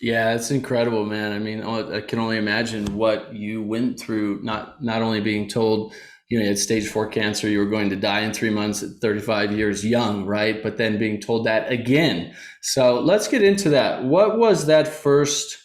Yeah, it's incredible, man. I mean, I can only imagine what you went through, not only being told, you had stage 4 cancer, you were going to die in 3 months at 35 years young, right? But then being told that again. So let's get into that. What was that first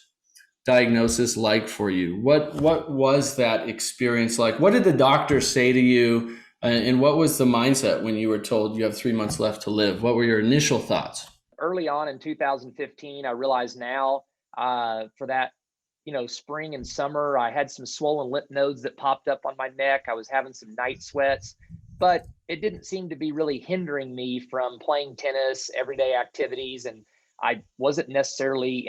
diagnosis like for you? What was that experience like? What did the doctor say to you? And what was the mindset when you were told you have 3 months left to live? What were your initial thoughts? Early on in 2015, I realized now, for that, spring and summer, I had some swollen lymph nodes that popped up on my neck. I was having some night sweats, but it didn't seem to be really hindering me from playing tennis, everyday activities, and I wasn't necessarily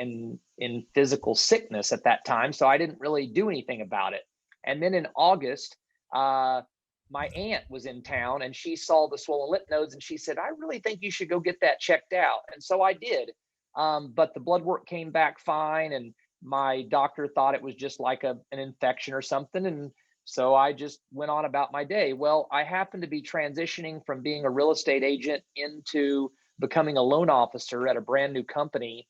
in physical sickness at that time, so I didn't really do anything about it. And then in August, uh, my aunt was in town and she saw the swollen lymph nodes and she said, I really think you should go get that checked out. And so I did. But the blood work came back fine. And my doctor thought it was just like an infection or something. And so I just went on about my day. Well, I happened to be transitioning from being a real estate agent into becoming a loan officer at a brand new company.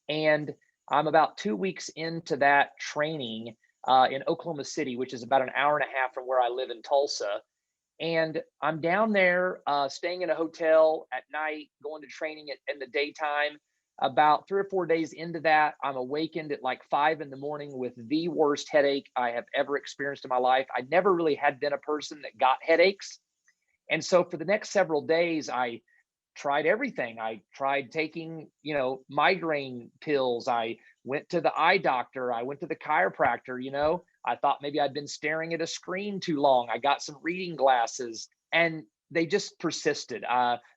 And I'm about 2 weeks into that training in Oklahoma City, which is about an hour and a half from where I live in Tulsa. And I'm down there, staying in a hotel at night, going to training in the daytime. About 3 or 4 days into that, I'm awakened at like 5 in the morning with the worst headache I have ever experienced in my life. I never really had been a person that got headaches. And so for the next several days, I tried everything. I tried taking, migraine pills. I went to the eye doctor. I went to the chiropractor. I thought maybe I'd been staring at a screen too long. I got some reading glasses and they just persisted.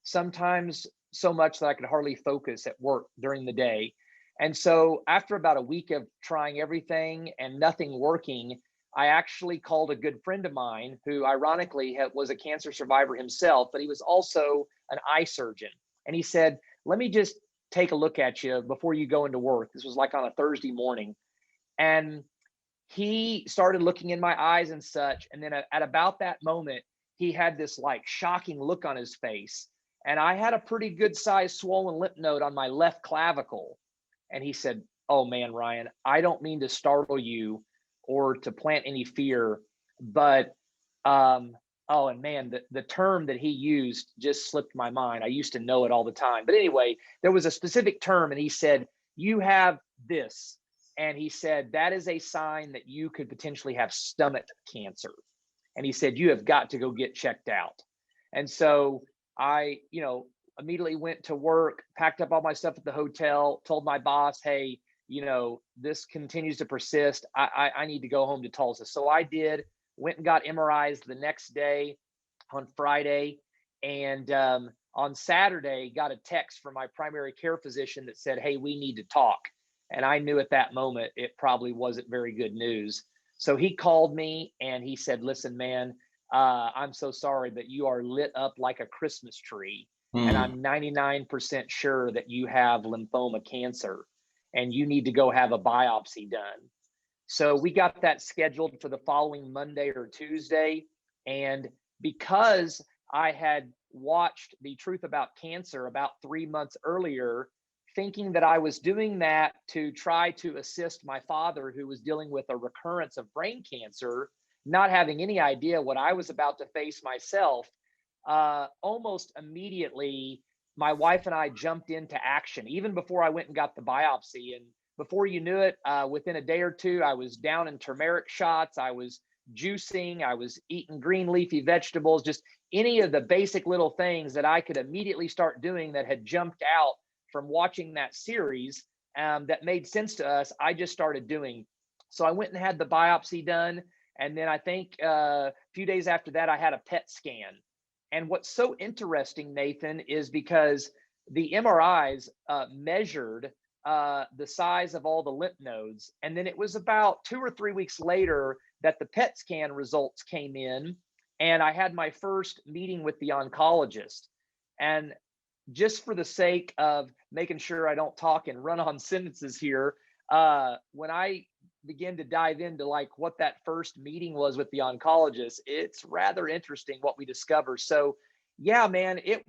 Sometimes so much that I could hardly focus at work during the day. And so after about a week of trying everything and nothing working, I actually called a good friend of mine who ironically was a cancer survivor himself, but he was also an eye surgeon. And he said, let me just take a look at you before you go into work. This was like on a Thursday morning. And he started looking in my eyes and such. And then at about that moment, he had this like shocking look on his face. And I had a pretty good sized swollen lymph node on my left clavicle. And he said, oh man, Ryan, I don't mean to startle you or to plant any fear, but oh, and man, the term that he used just slipped my mind. I used to know it all the time. But anyway, there was a specific term, and he said, you have this. And he said, that is a sign that you could potentially have stomach cancer. And he said, you have got to go get checked out. And so I, immediately went to work, packed up all my stuff at the hotel, told my boss, hey, this continues to persist. I need to go home to Tulsa. So I did, went and got MRIs the next day on Friday. And on Saturday, got a text from my primary care physician that said, hey, we need to talk. And I knew at that moment it probably wasn't very good news. So he called me and he said, listen, man, I'm so sorry, but you are lit up like a Christmas tree. And Hmm. I'm 99% sure that you have lymphoma cancer and you need to go have a biopsy done. So we got that scheduled for the following Monday or Tuesday. And because I had watched The Truth About Cancer about 3 months earlier, thinking that I was doing that to try to assist my father, who was dealing with a recurrence of brain cancer, not having any idea what I was about to face myself, almost immediately, my wife and I jumped into action, even before I went and got the biopsy. And before you knew it, within a day or two, I was down in turmeric shots. I was juicing. I was eating green leafy vegetables, just any of the basic little things that I could immediately start doing that had jumped out from watching that series, that made sense to us. I just started doing. So I went and had the biopsy done. And then I think a few days after that, I had a PET scan. And what's so interesting, Nathan, is because the MRIs measured the size of all the lymph nodes. And then it was about 2 or 3 weeks later that the PET scan results came in. And I had my first meeting with the oncologist. And just for the sake of making sure I don't talk and run on sentences here, when I begin to dive into like what that first meeting was with the oncologist, it's rather interesting what we discover. So yeah, man, it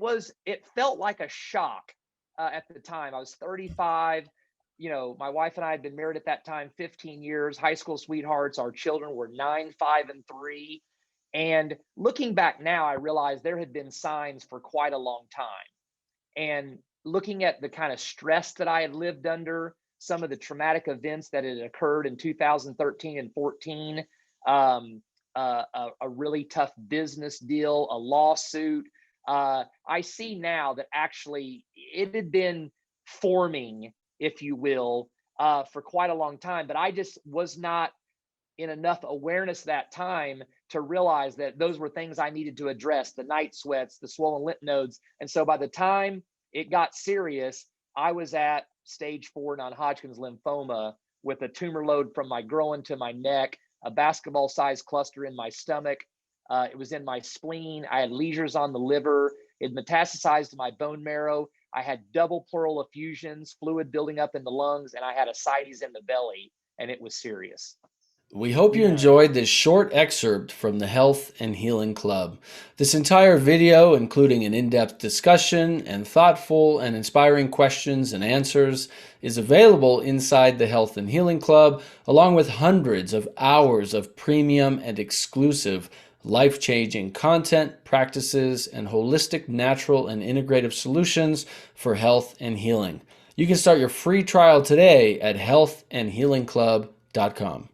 felt like a shock at the time. I was 35. my wife and I had been married at that time 15 years, high school sweethearts. Our children were 9, 5, and 3. And looking back now, I realized there had been signs for quite a long time. And looking at the kind of stress that I had lived under, some of the traumatic events that had occurred in 2013 and 14, a really tough business deal, a lawsuit. I see now that actually it had been forming, if you will, for quite a long time, but I just was not in enough awareness that time to realize that those were things I needed to address, the night sweats, the swollen lymph nodes. And so by the time it got serious, I was at stage 4 non-Hodgkin's lymphoma with a tumor load from my groin to my neck, a basketball sized cluster in my stomach. It was in my spleen. I had lesions on the liver. It metastasized to my bone marrow. I had double pleural effusions, fluid building up in the lungs, and I had ascites in the belly, and it was serious. We hope you enjoyed this short excerpt from the Health and Healing Club. This entire video, including an in-depth discussion and thoughtful and inspiring questions and answers, is available inside the Health and Healing Club, along with hundreds of hours of premium and exclusive life-changing content, practices, and holistic, natural, and integrative solutions for health and healing. You can start your free trial today at healthandhealingclub.com.